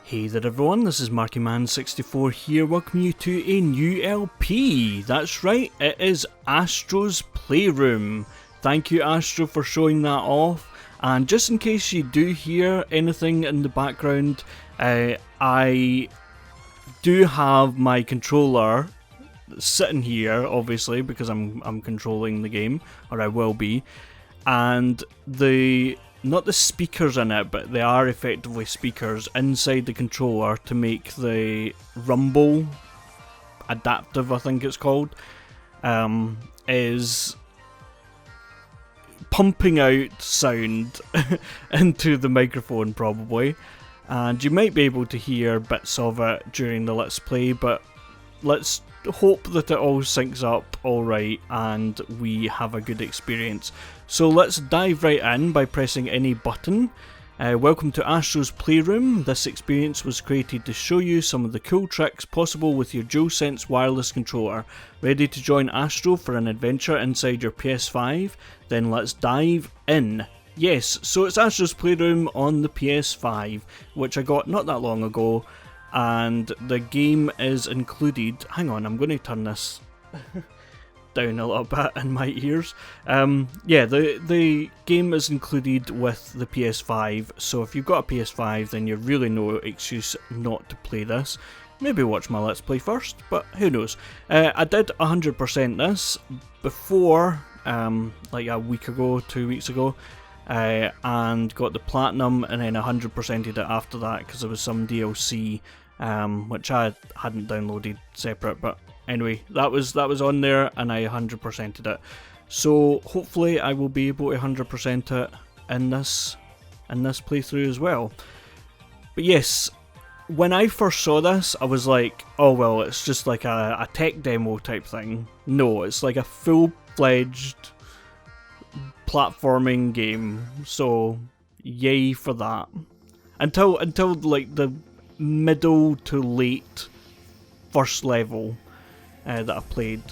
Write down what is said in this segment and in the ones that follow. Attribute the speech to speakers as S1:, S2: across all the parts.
S1: Hey there everyone, this is MarkyMan64 here, welcoming you to a new LP. That's right, it is Astro's Playroom. Thank you Astro for showing that off, and just in case you do hear anything in the background, I do have my controller sitting here, obviously, because I'm controlling the game, or I will be, and not the speakers in it, but they are effectively speakers inside the controller to make the rumble adaptive, I think it's called, is pumping out sound into the microphone probably, and you might be able to hear bits of it during the Let's Play, but let's hope that it all syncs up alright and we have a good experience. So let's dive right in by pressing any button. Welcome to Astro's Playroom. This experience was created to show you some of the cool tricks possible with your DualSense wireless controller. Ready to join Astro for an adventure inside your PS5? Then let's dive in. Yes, so it's Astro's Playroom on the PS5, which I got not that long ago, and the game is included. Hang on, I'm going to turn this down a little bit in my ears. Yeah, the game is included with the PS5, so if you've got a PS5 then you're really no excuse not to play this. Maybe watch my Let's Play first, but who knows. I did 100% this before, like a week ago, 2 weeks ago, and got the Platinum, and then 100%ed it after that because there was some DLC which I hadn't downloaded separate, but anyway, that was on there and I 100%ed it. So hopefully I will be able to 100% it in this playthrough as well. But yes, when I first saw this, I was like, oh well, it's just like a tech demo type thing. No, it's like a full-fledged platforming game, so yay for that. Until like the middle to late first level that I played.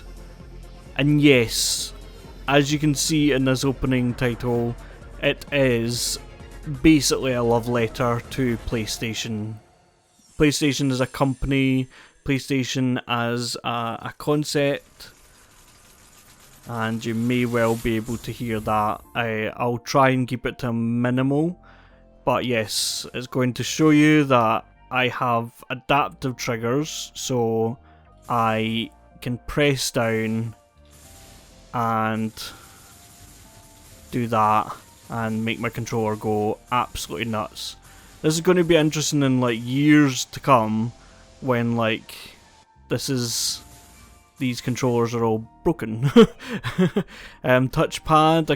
S1: And yes, as you can see in this opening title, it is basically a love letter to PlayStation. PlayStation as a company, PlayStation as a concept, and you may well be able to hear that. I'll try and keep it to minimal, but yes, it's going to show you that I have adaptive triggers, so I can press down and do that and make my controller go absolutely nuts. This is going to be interesting in like years to come when like these controllers are all broken. Touchpad,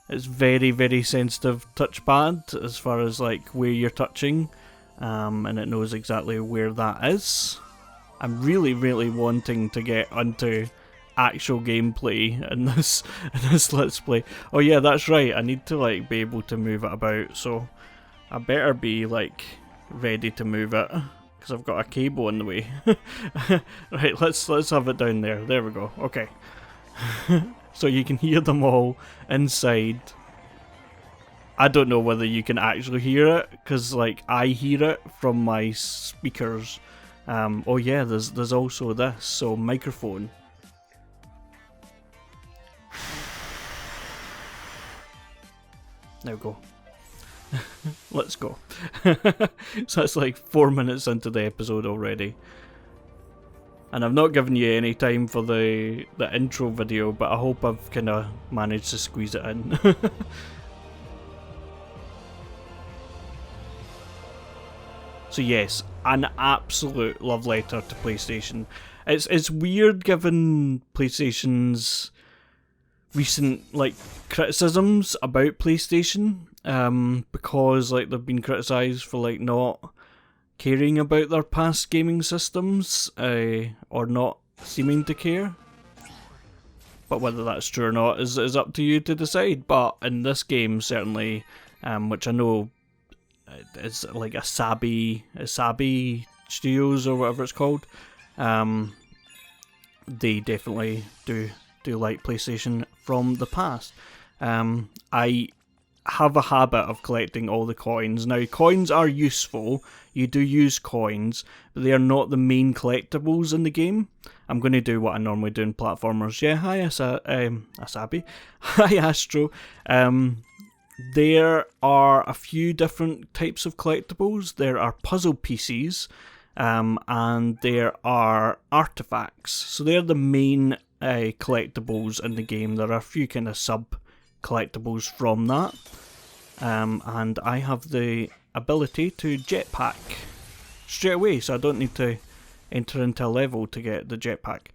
S1: it's very, very sensitive touchpad as far as like where you're touching, and it knows exactly where that is. I'm really, really wanting to get onto actual gameplay in this Let's Play. Oh yeah, that's right, I need to like be able to move it about, so I better be like ready to move it, because I've got a cable in the way. Right, let's have it down there. There we go. Okay. So you can hear them all inside. I don't know whether you can actually hear it, because like I hear it from my speakers. Oh yeah, there's also this, so microphone. There we go. Let's go. So that's like 4 minutes into the episode already. And I've not given you any time for the intro video, but I hope I've kind of managed to squeeze it in. So yes, an absolute love letter to PlayStation. It's weird given PlayStation's recent like criticisms about PlayStation, because like they've been criticised for like not caring about their past gaming systems, or not seeming to care. But whether that's true or not is up to you to decide. But in this game, certainly, which I know is like Asabi Studios or whatever it's called, they definitely do like PlayStation from the past. I have a habit of collecting all the coins. Now, coins are useful. You do use coins, but they are not the main collectibles in the game. I'm going to do what I normally do in platformers. Yeah, hi Asabi. Hi Astro. There are a few different types of collectibles. There are puzzle pieces, and there are artifacts. So they're the main collectibles in the game. There are a few kind of sub-collectibles from that. And I have the ability to jetpack straight away, so I don't need to enter into a level to get the jetpack.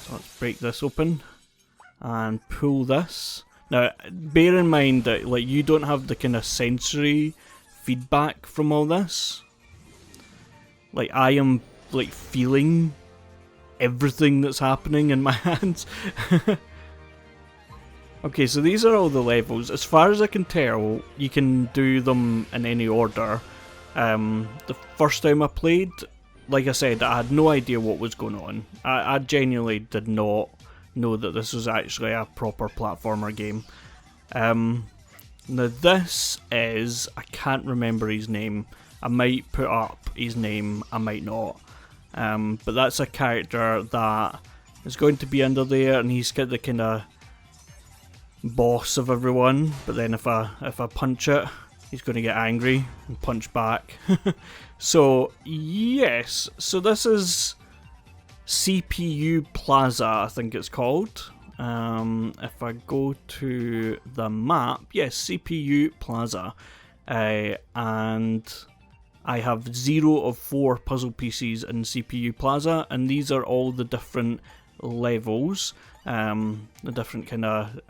S1: So let's break this open and pull this. Now, bear in mind that like you don't have the kind of sensory feedback from all this. Like I am like feeling everything that's happening in my hands. Okay, so these are all the levels. As far as I can tell, you can do them in any order. The first time I played, like I said, I had no idea what was going on. I genuinely did not know that this was actually a proper platformer game. Now this is, I can't remember his name. I might put up his name, I might not. But that's a character that is going to be under there, and he's got the kind of boss of everyone, but then if I punch it, he's going to get angry and punch back. So yes, so this is CPU Plaza, I think it's called. If I go to the map, yes, CPU Plaza, and I have 0 of 4 puzzle pieces in CPU Plaza, and these are all the different levels. The different kind of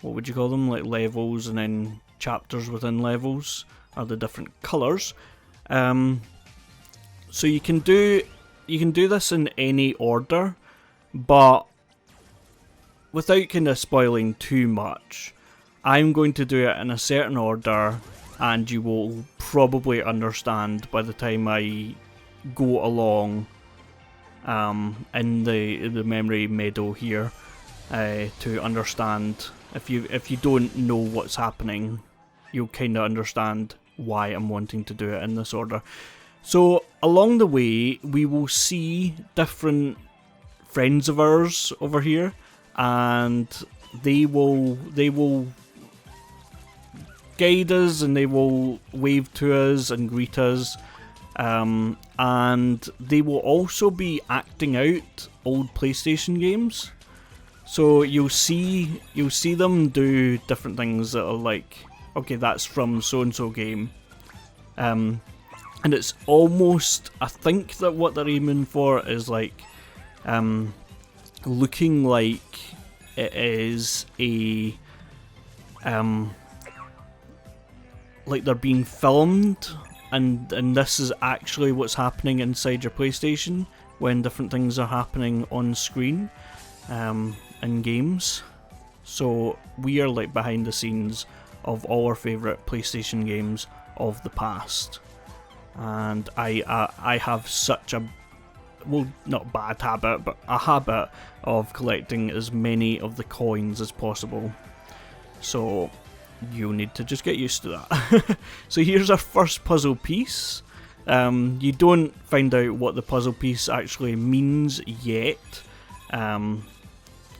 S1: what would you call them, like levels and then chapters within levels are the different colours. So you can do this in any order, but without kind of spoiling too much, I'm going to do it in a certain order, and you will probably understand by the time I go along in the memory meadow here, to understand. If you don't know what's happening, you'll kind of understand why I'm wanting to do it in this order. So along the way, we will see different friends of ours over here, and they will guide us, and they will wave to us and greet us. And they will also be acting out old PlayStation games. So you'll see them do different things that are like, okay, that's from so and so game. And it's almost, I think that what they're aiming for is like looking like it is a like they're being filmed. And this is actually what's happening inside your PlayStation when different things are happening on screen in games. So we are like behind the scenes of all our favourite PlayStation games of the past. And I have such a, well, not bad habit, but a habit of collecting as many of the coins as possible. So you'll need to just get used to that. So here's our first puzzle piece. You don't find out what the puzzle piece actually means yet, and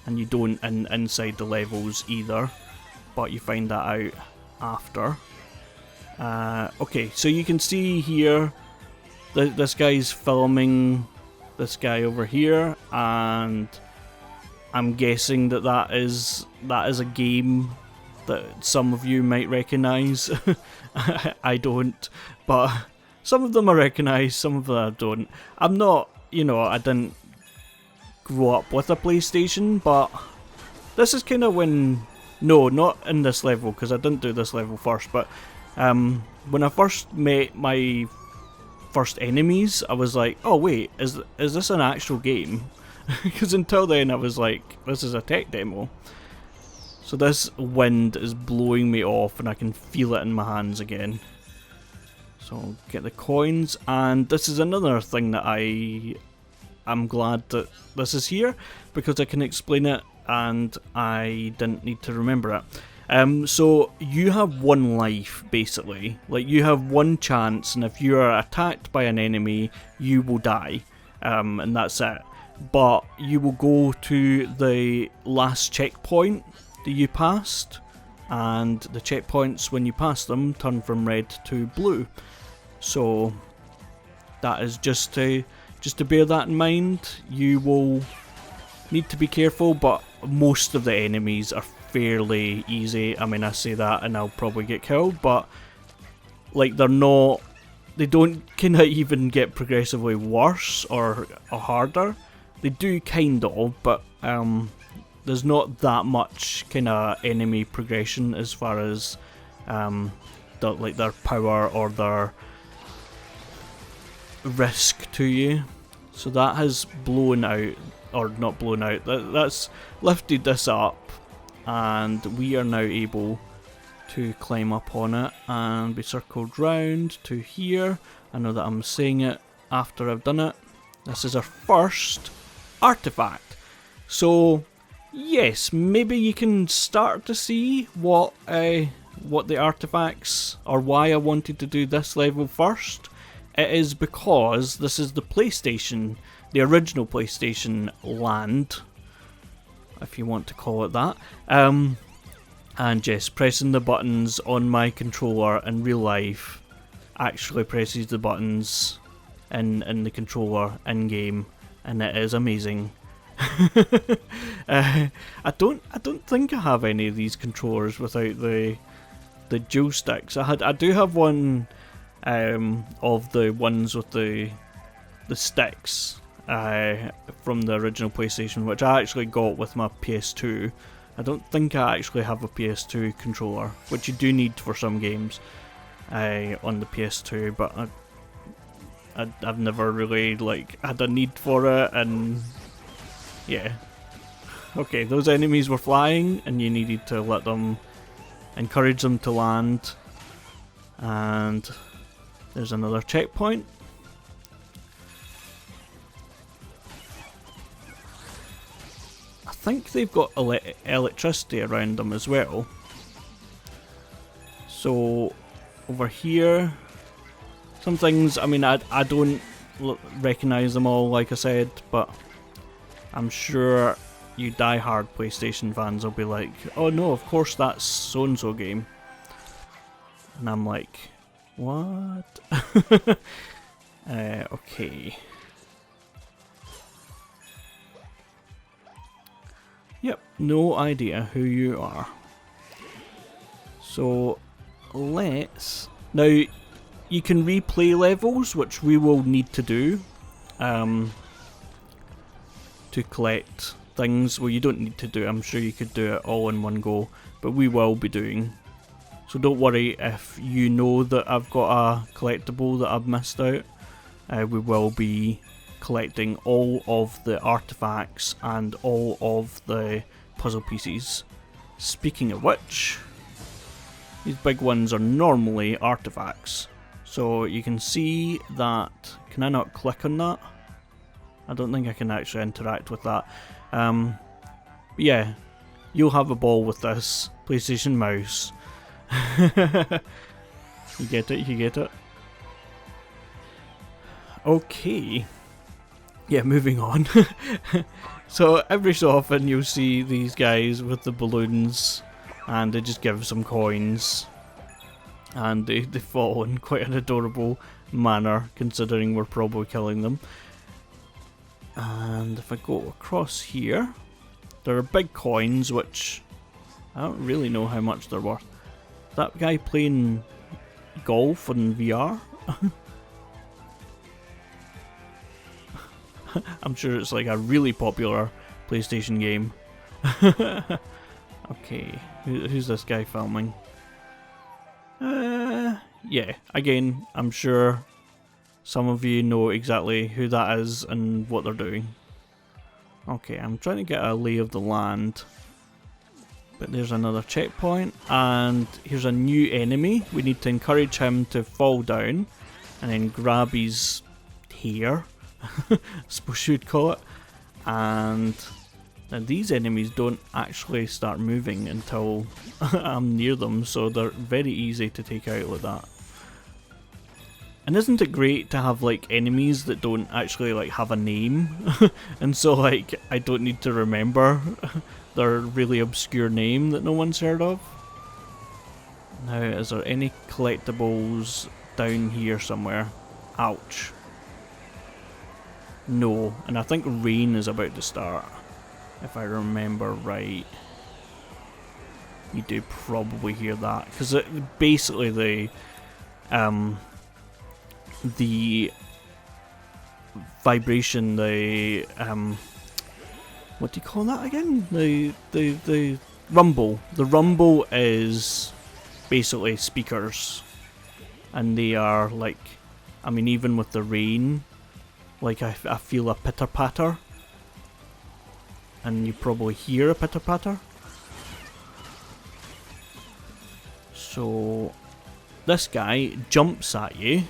S1: you don't inside the levels either, but you find that out after. Okay, so you can see here this guy's filming this guy over here, and I'm guessing that is a game that some of you might recognise. I don't, but some of them I recognise, some of them I don't. I'm not, I didn't grow up with a PlayStation, but this is kind of when, no, not in this level, because I didn't do this level first, but when I first met my first enemies, I was like, oh wait, is this an actual game? Because until then I was like, this is a tech demo. So this wind is blowing me off, and I can feel it in my hands again. So I'll get the coins, and this is another thing that I'm glad that this is here, because I can explain it and I didn't need to remember it. So you have one life, basically. Like, you have one chance, and if you are attacked by an enemy, you will die, and that's it. But you will go to the last checkpoint that you passed, and the checkpoints, when you pass them, turn from red to blue. So that is just to bear that in mind. You will need to be careful, but most of the enemies are fairly easy. I mean, I say that and I'll probably get killed, but like, they don't kind of even get progressively worse or harder. They do kind of, but there's not that much kind of enemy progression as far as their power or their risk to you. So that has blown out, or not blown out, that's lifted this up, and we are now able to climb up on it and be circled round to here. I know that I'm saying it after I've done it. This is our first artifact. So yes, maybe you can start to see what the artifacts, or why I wanted to do this level first. It is because this is the PlayStation, the original PlayStation land, if you want to call it that. And yes, pressing the buttons on my controller in real life actually presses the buttons in the controller in game, and it is amazing. I don't think I have any of these controllers without the dual sticks. I do have one of the ones with the sticks from the original PlayStation, which I actually got with my PS2. I don't think I actually have a PS2 controller, which you do need for some games on the PS2, but I've never really had a need for it, and yeah. Okay, those enemies were flying, and you needed to encourage them to land. And there's another checkpoint. I think they've got electricity around them as well. So over here, some things, I mean, I don't recognise them all, like I said, but I'm sure you die-hard PlayStation fans will be like, oh no, of course that's so-and-so game. And I'm like, what? Okay. Yep, no idea who you are. So let's... Now, you can replay levels, which we will need to do to collect things. Well, you don't need to do it, I'm sure you could do it all in one go, but we will be doing. So don't worry if you know that I've got a collectible that I've missed out. We will be collecting all of the artifacts and all of the puzzle pieces. Speaking of which, these big ones are normally artifacts. So you can see that, can I not click on that? I don't think I can actually interact with that. But yeah, you'll have a ball with this PlayStation mouse. You get it, you get it. Okay. Yeah, moving on. So every so often you'll see these guys with the balloons, and they just give some coins, and they fall in quite an adorable manner considering we're probably killing them. And if I go across here, there are big coins which I don't really know how much they're worth. Is that guy playing golf in VR? I'm sure it's like a really popular PlayStation game. Okay, who's this guy filming? Yeah, again, I'm sure some of you know exactly who that is and what they're doing. Okay, I'm trying to get a lay of the land. But there's another checkpoint, and here's a new enemy. We need to encourage him to fall down and then grab his hair, I suppose you'd call it, and Now these enemies don't actually start moving until I'm near them, so they're very easy to take out like that. And isn't it great to have like enemies that don't actually like have a name? And so like I don't need to remember their really obscure name that no one's heard of. Now, is there any collectibles down here somewhere? Ouch. No, and I think rain is about to start, if I remember right. You do probably hear that, because basically the vibration, what do you call that again? The rumble. The rumble is basically speakers, and they are like, I mean, even with the rain, like I feel a pitter patter, and you probably hear a pitter patter. So this guy jumps at you,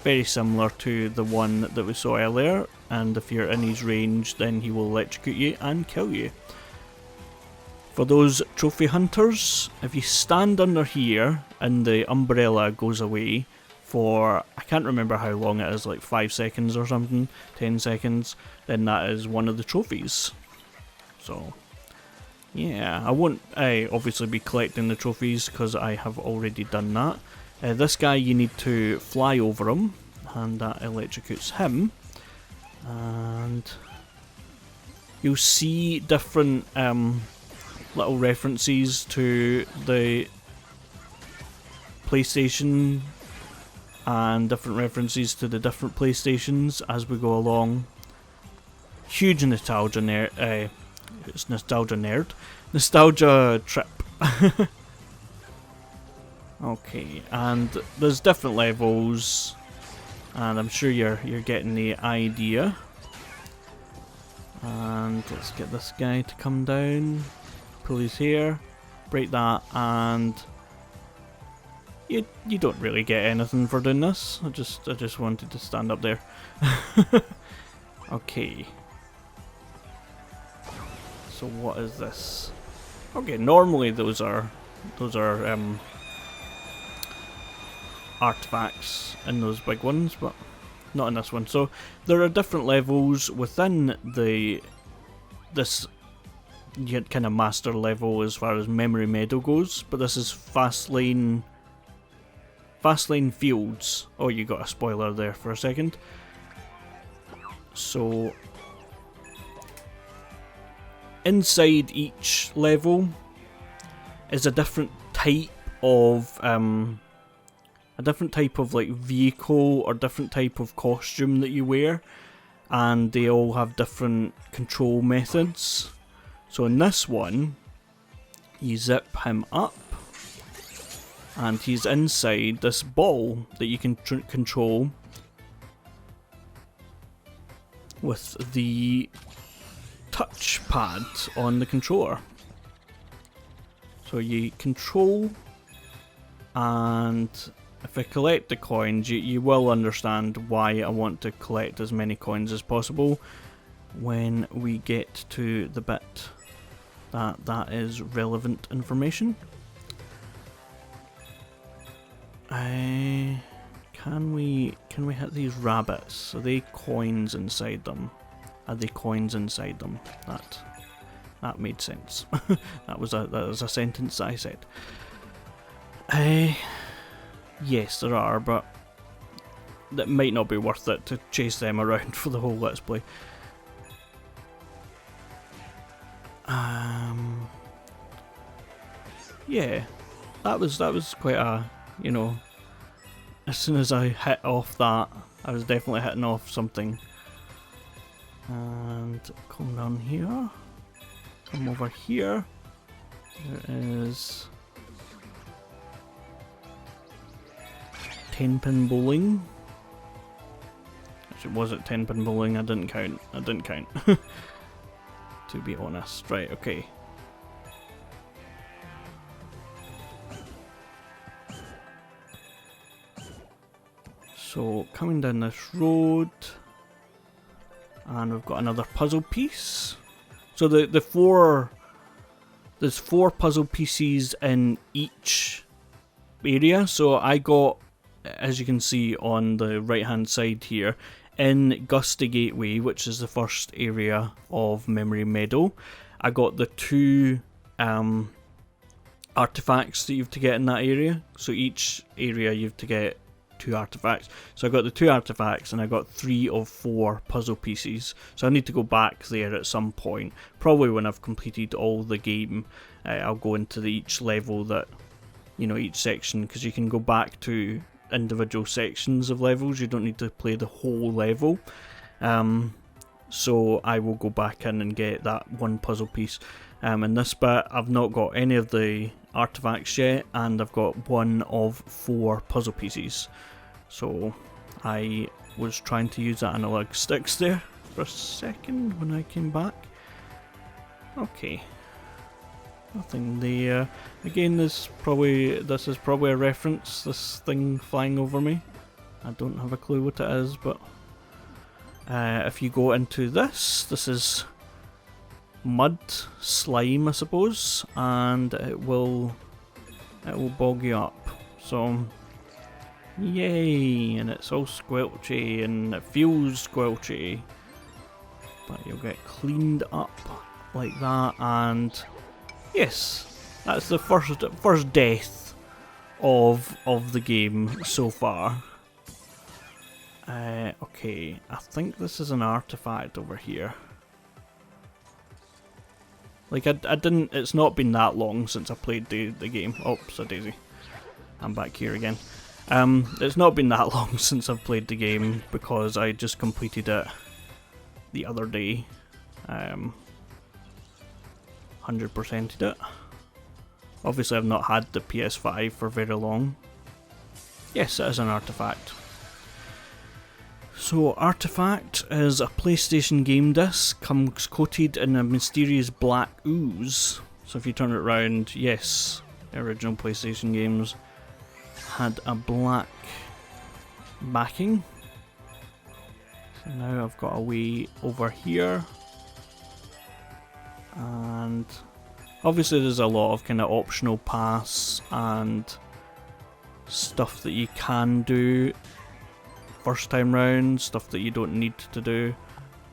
S1: very similar to the one that we saw earlier, and if you're in his range then he will electrocute you and kill you. For those trophy hunters, if you stand under here and the umbrella goes away for, I can't remember how long it is, like 5 seconds or something, 10 seconds, then that is one of the trophies. So yeah, I won't obviously be collecting the trophies because I have already done that. This guy, you need to fly over him, and that electrocutes him. And you'll see different little references to the PlayStation and different references to the different PlayStations as we go along. Huge nostalgia nerd. It's nostalgia trip. Okay, and there's different levels, and I'm sure you're getting the idea. And let's get this guy to come down, pull his hair, break that, and you don't really get anything for doing this. I just wanted to stand up there. Okay. So what is this? Okay, normally those are artifacts in those big ones, but not in this one. So there are different levels within this kind of master level as far as Memory Meadow goes, but this is Fast Lane Fields. Oh, you got a spoiler there for a second. So inside each level is a different type of like vehicle or different type of costume that you wear, and they all have different control methods. So in this one, you zip him up, and he's inside this ball that you can control with the touchpad on the controller. So you control, and if I collect the coins, you will understand why I want to collect as many coins as possible when we get to the bit that is relevant information. Can we hit these rabbits? Are they coins inside them? Are they coins inside them? That made sense. that was a sentence that I said. Yes, there are, but that might not be worth it to chase them around for the whole Let's Play. Yeah, that was quite a, you know, as soon as I hit off that, I was definitely hitting off something. And come down here, come over here, there is 10-pin bowling. Actually, was it 10-pin bowling? I didn't count. To be honest. Right, okay. So, coming down this road, and we've got another puzzle piece. So there's 4 puzzle pieces in each area. So I got, as you can see on the right hand side here, in Gusty Gateway, which is the first area of Memory Meadow, I got the 2 artifacts that you have to get in that area. So each area you have to get 2 artifacts. So I got the 2 artifacts and I got 3 of 4 puzzle pieces. So I need to go back there at some point. Probably when I've completed all the game, I'll go into each level that, you know, each section, because you can go back to individual sections of levels. You don't need to play the whole level. So I will go back in and get that 1 puzzle piece. In this bit, I've not got any of the artifacts yet, and I've got 1 of 4 puzzle pieces. So I was trying to use that analog sticks there for a second when I came back. Okay, nothing there. Again, this is probably a reference, this thing flying over me. I don't have a clue what it is, but if you go into this is mud, slime I suppose, and it will bog you up. So yay, and it's all squelchy and it feels squelchy, but you'll get cleaned up like that. And yes, that's the first death of the game so far. Okay, I think this is an artifact over here. Like, it's not been that long since I played the game. Oops, a daisy. I'm back here again. It's not been that long since I've played the game, because I just completed it the other day. 100%ed it. Obviously I've not had the PS5 for very long. Yes, it is an artifact. So, Artifact is a PlayStation game disc, comes coated in a mysterious black ooze. So if you turn it around, yes, the original PlayStation games had a black backing. So now I've got a way over here. And obviously there's a lot of kind of optional paths and stuff that you can do first time round, stuff that you don't need to do.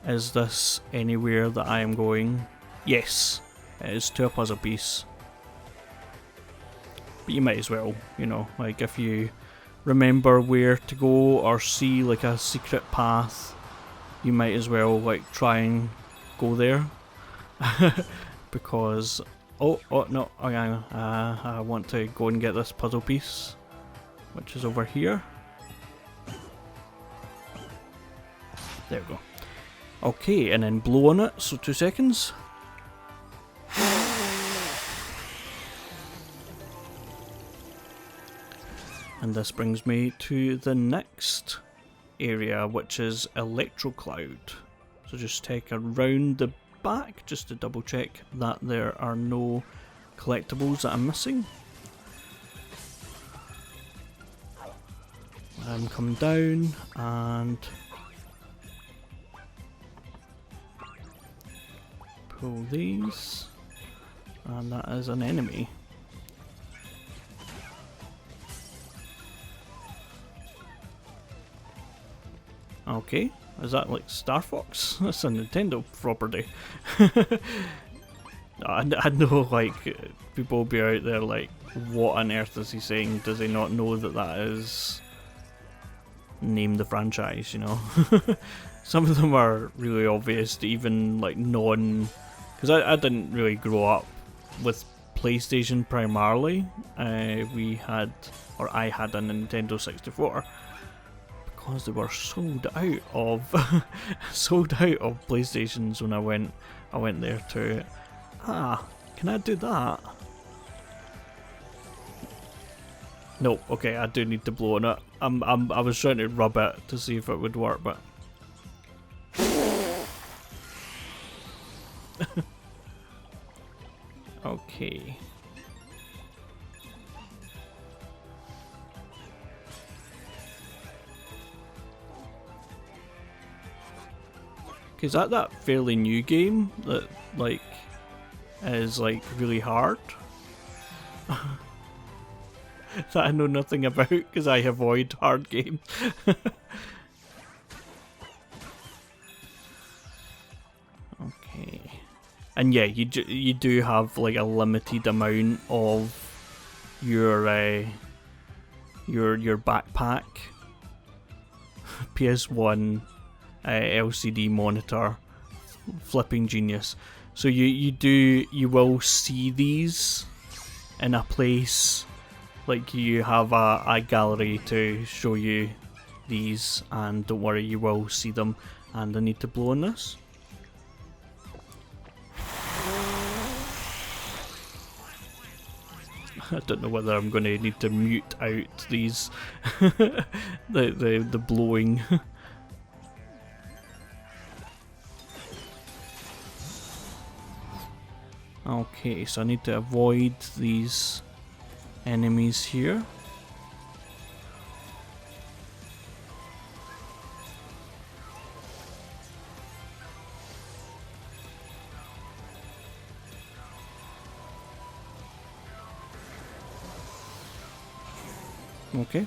S1: Is this anywhere that I am going? Yes, it is to a puzzle piece. But you might as well, you know, like if you remember where to go or see like a secret path, you might as well like try and go there. Because, oh no, I want to go and get this puzzle piece, which is over here. There we go. Okay, and then blow on it, so 2 seconds. And this brings me to the next area, which is Electro Cloud. So just take a round the back, just to double check that there are no collectibles that I'm missing. I'm coming down and pull these, and that is an enemy. Okay, is that like Star Fox? That's a Nintendo property. I know, like, people will be out there like, what on earth is he saying? Does he not know that that is name the franchise, you know? Some of them are really obvious to even like because I didn't really grow up with PlayStation primarily. I had a Nintendo 64 because they were sold out of PlayStations when I went there to. Can I do that? No, okay, I do need to blow on it. I was trying to rub it to see if it would work, but okay. Is that fairly new game that like is like really hard. That I know nothing about because I avoid hard games. Okay, and yeah, you do have like a limited amount of your backpack. PS1 LCD monitor, flipping genius. So you will see these in a place, like you have a gallery to show you these, and don't worry, you will see them. And I need to blow on this. I don't know whether I'm going to need to mute out these the blowing. Okay, so I need to avoid these enemies here. Okay,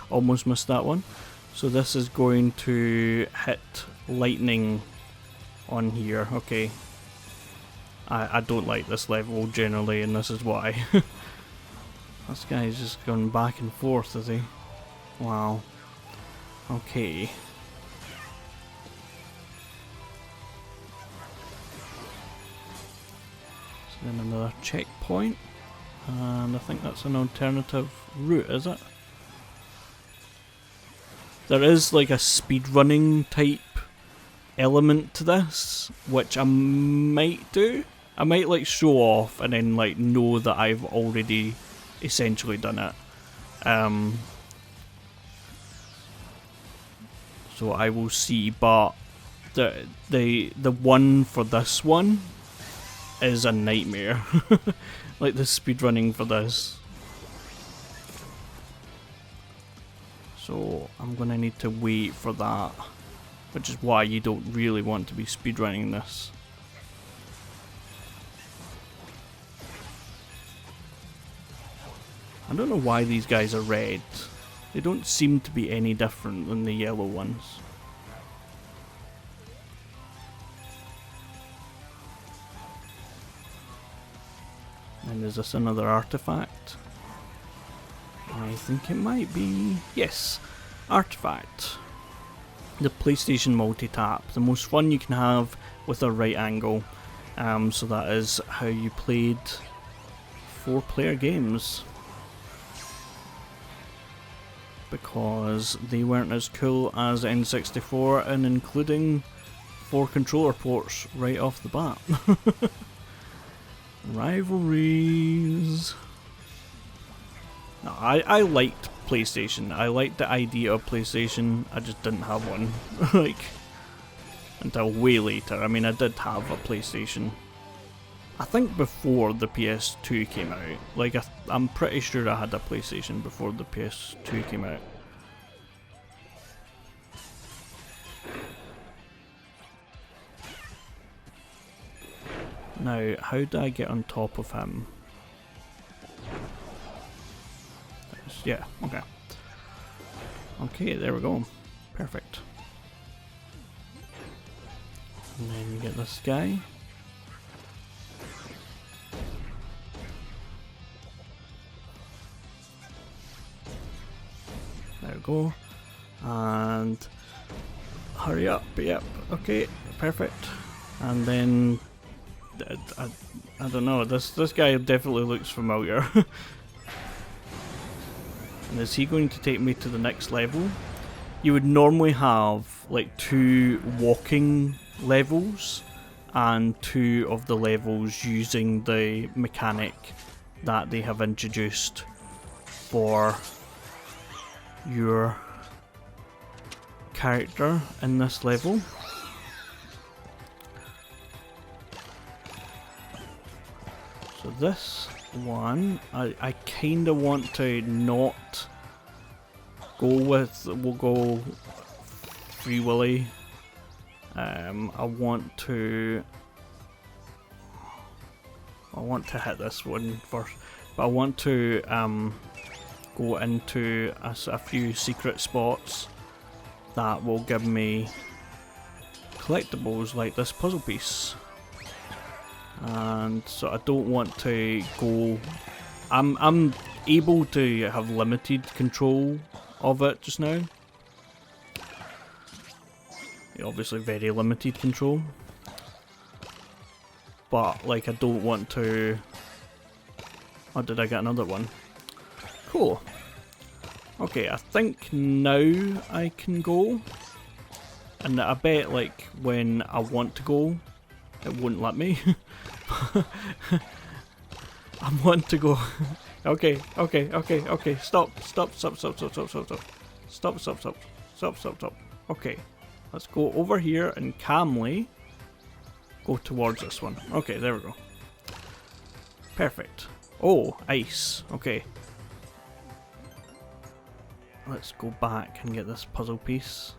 S1: almost missed that one. So this is going to hit lightning on here. Okay. I don't like this level generally, and this is why. This guy's just going back and forth, is he? Wow. Okay. So then another checkpoint. And I think that's an alternative route, is it? There is like a speedrunning type element to this, which I might do. I might like show off and then like know that I've already essentially done it. So I will see, but the one for this one is a nightmare. Like the speedrunning for this. So I'm gonna need to wait for that, which is why you don't really want to be speedrunning this. I don't know why these guys are red. They don't seem to be any different than the yellow ones. And is this another artifact? I think it might be. Yes, artifact. The PlayStation multi-tap, the most fun you can have with a right angle. So that is how you played 4-player games. Because they weren't as cool as N64, and including 4 controller ports right off the bat. Rivalries. No, I liked PlayStation. I liked the idea of PlayStation. I just didn't have one. Like, until way later. I mean, I did have a PlayStation. I think before the PS2 came out. Like, I'm pretty sure I had a PlayStation before the PS2 came out. Now, how do I get on top of him? Yeah, okay. Okay, there we go. Perfect. And then you get this guy. There we go. And hurry up, yep, okay, perfect. And then I don't know, this guy definitely looks familiar. And is he going to take me to the next level? You would normally have like 2 walking levels and 2 of the levels using the mechanic that they have introduced for your character in this level. So this one, I kinda want to not go with, we'll go Free Willy. I want to I want to hit this one first, but I want to go into a few secret spots that will give me collectibles like this puzzle piece. And so I don't want to go. I'm able to have limited control of it just now. Obviously very limited control. But like I don't want to. Oh, did I get another one? Cool. Okay, I think now I can go. And I bet like when I want to go, it won't let me. I want to go. Okay. Stop. Okay, let's go over here and calmly go towards this one. Okay, there we go. Perfect. Oh, ice. Okay. Let's go back and get this puzzle piece.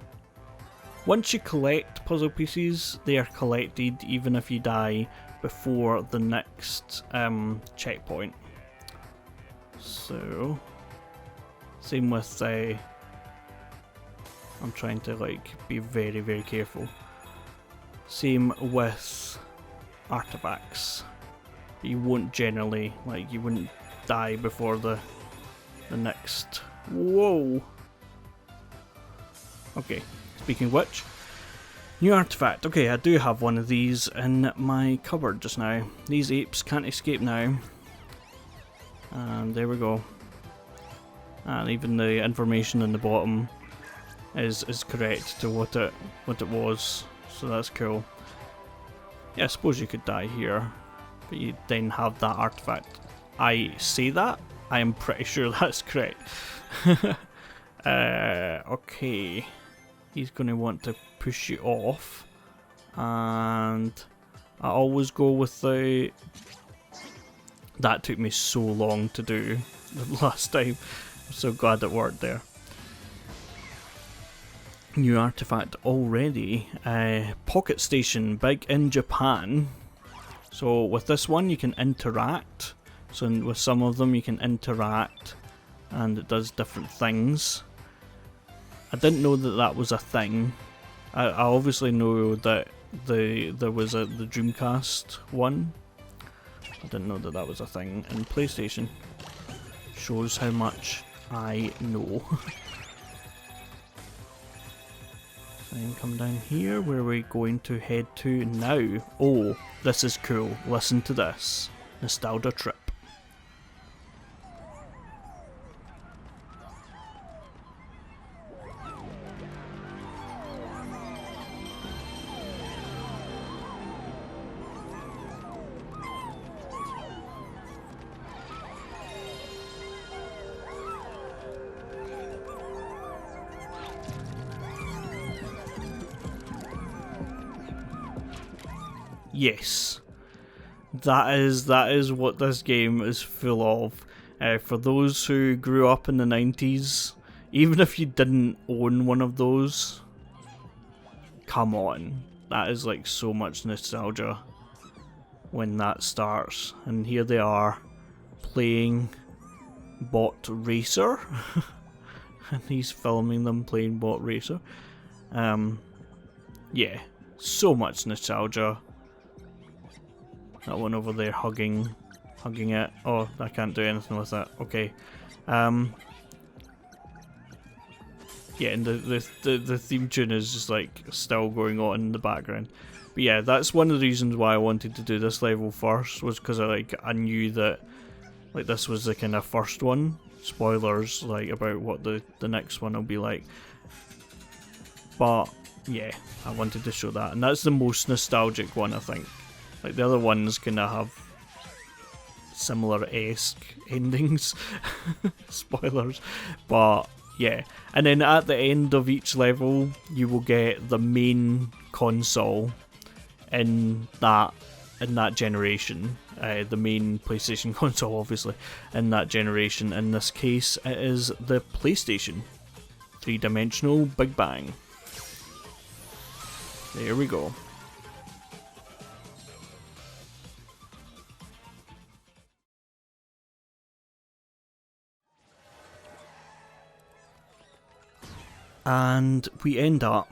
S1: Once you collect puzzle pieces, they are collected even if you die before the next checkpoint. So, same with I'm trying to like be very, very careful. Same with artifacts. You won't generally, like, you wouldn't die before the next. Whoa. Okay. Speaking of which, new artifact. Okay, I do have one of these in my cupboard just now. These apes can't escape now. And there we go. And even the information in the bottom is correct to what it was. So that's cool. Yeah, I suppose you could die here, but you then have that artifact. I say that, I am pretty sure that's correct. Okay. He's going to want to push you off, and I always go with the. That took me so long to do the last time. I'm so glad it worked there. New artifact already. Pocket station, big in Japan. So with this one you can interact. So with some of them you can interact, and it does different things. I didn't know that that was a thing. I obviously know that there was the Dreamcast one. I didn't know that that was a thing in PlayStation. Shows how much I know. Then come down here. Where are we going to head to now? Oh, this is cool. Listen to this. Nostalgia trip. Yes, that is what this game is full of. For those who grew up in the 90s, even if you didn't own one of those, come on, that is like so much nostalgia when that starts. And here they are playing Bot Racer, and he's filming them playing Bot Racer. Yeah, so much nostalgia. That one over there hugging it. Oh, I can't do anything with that. Okay. Yeah, and the theme tune is just like still going on in the background. But yeah, that's one of the reasons why I wanted to do this level first, was because I knew that like this was the kind of first one. Spoilers like about what the next one will be like. But yeah, I wanted to show that, and that's the most nostalgic one, I think. Like the other ones kind of have similar-esque endings. Spoilers. But yeah, and then at the end of each level you will get the main console in that generation. The main PlayStation console, obviously, in that generation. In this case it is the PlayStation 3-dimensional Big Bang. There we go. And we end up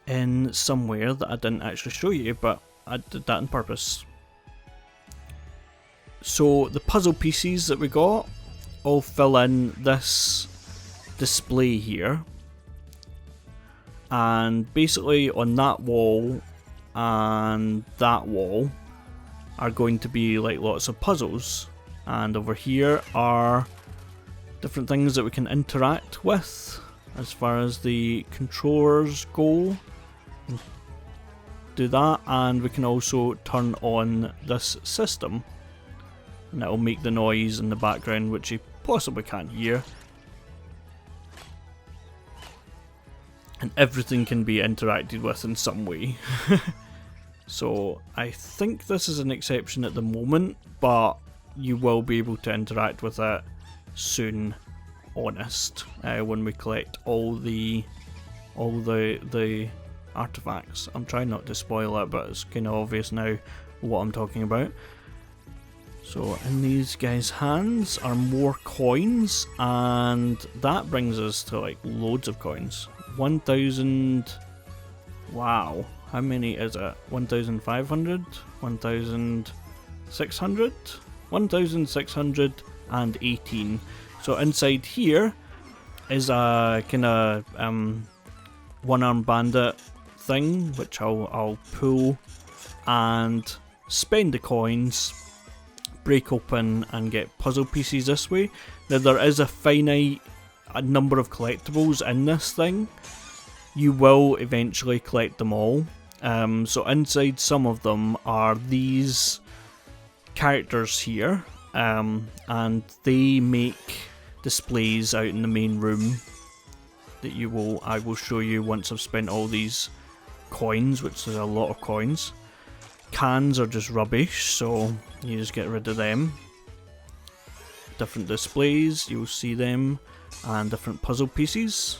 S1: in somewhere that I didn't actually show you, but I did that on purpose. So the puzzle pieces that we got all fill in this display here, and basically on that wall and that wall are going to be like lots of puzzles, and over here are different things that we can interact with as far as the controllers go. Do that, and we can also turn on this system, and that will make the noise in the background which you possibly can't hear. And everything can be interacted with in some way. So I think this is an exception at the moment, but you will be able to interact with it soon, honest, when we collect all the artifacts. I'm trying not to spoil it, but it's kind of obvious now what I'm talking about. So in these guys' hands are more coins, and that brings us to like loads of coins. 1,000. Wow, how many is it? 1,500, 1,600, 1,618. So inside here is a kind of one-armed bandit thing, which I'll pull and spend the coins, break open and get puzzle pieces this way. Now there is a finite number of collectibles in this thing. You will eventually collect them all. So inside some of them are these characters here, and they make displays out in the main room that I will show you once I've spent all these coins, which is a lot of coins. Cans are just rubbish, so you just get rid of them. Different displays, you'll see them, and different puzzle pieces.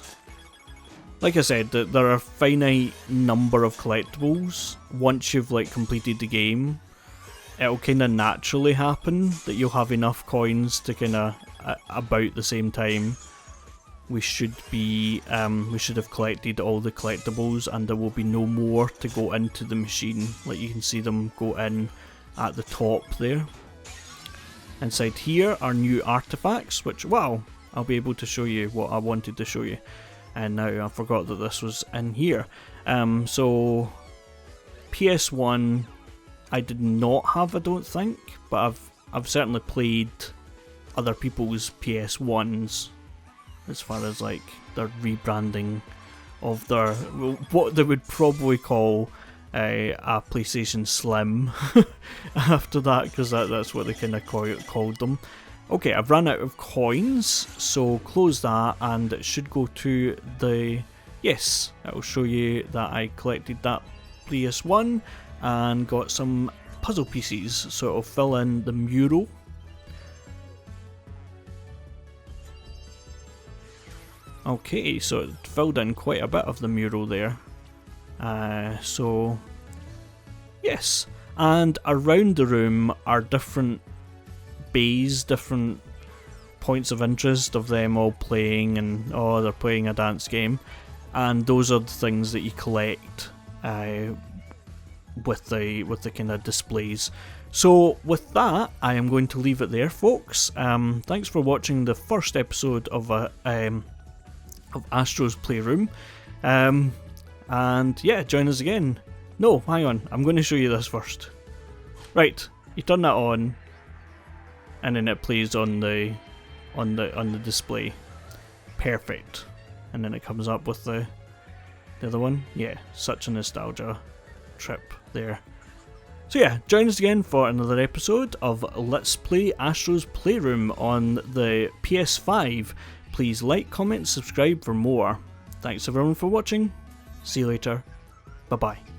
S1: Like I said, there are a finite number of collectibles. Once you've like completed the game, it'll kind of naturally happen that you'll have enough coins to kind of about the same time. We should have collected all the collectibles, and there will be no more to go into the machine. Like you can see them go in at the top there. Inside here are new artifacts, which, wow, I'll be able to show you what I wanted to show you. And now I forgot that this was in here. So PS1 I did not have, I don't think, but I've certainly played other people's PS1s as far as like their rebranding of their, what they would probably call a PlayStation Slim after that, because that's what they kind of called them. Okay, I've run out of coins, so close that, and it should go to the... Yes, it will show you that I collected that PS1 and got some puzzle pieces, so it'll fill in the mural. Okay, so it filled in quite a bit of the mural there. So, yes, and around the room are different bays, different points of interest of them all playing, and oh, they're playing a dance game, and those are the things that you collect with the kind of displays. So with that, I am going to leave it there, folks. Thanks for watching the first episode of Astro's Playroom, and yeah, join us again. No, hang on, I'm going to show you this first. Right, you turn that on, and then it plays on the display. Perfect. And then it comes up with the other one. Yeah, such a nostalgia trip there. So yeah, join us again for another episode of Let's Play Astro's Playroom on the PS5. Please like, comment, subscribe for more. Thanks everyone for watching. See you later. Bye bye.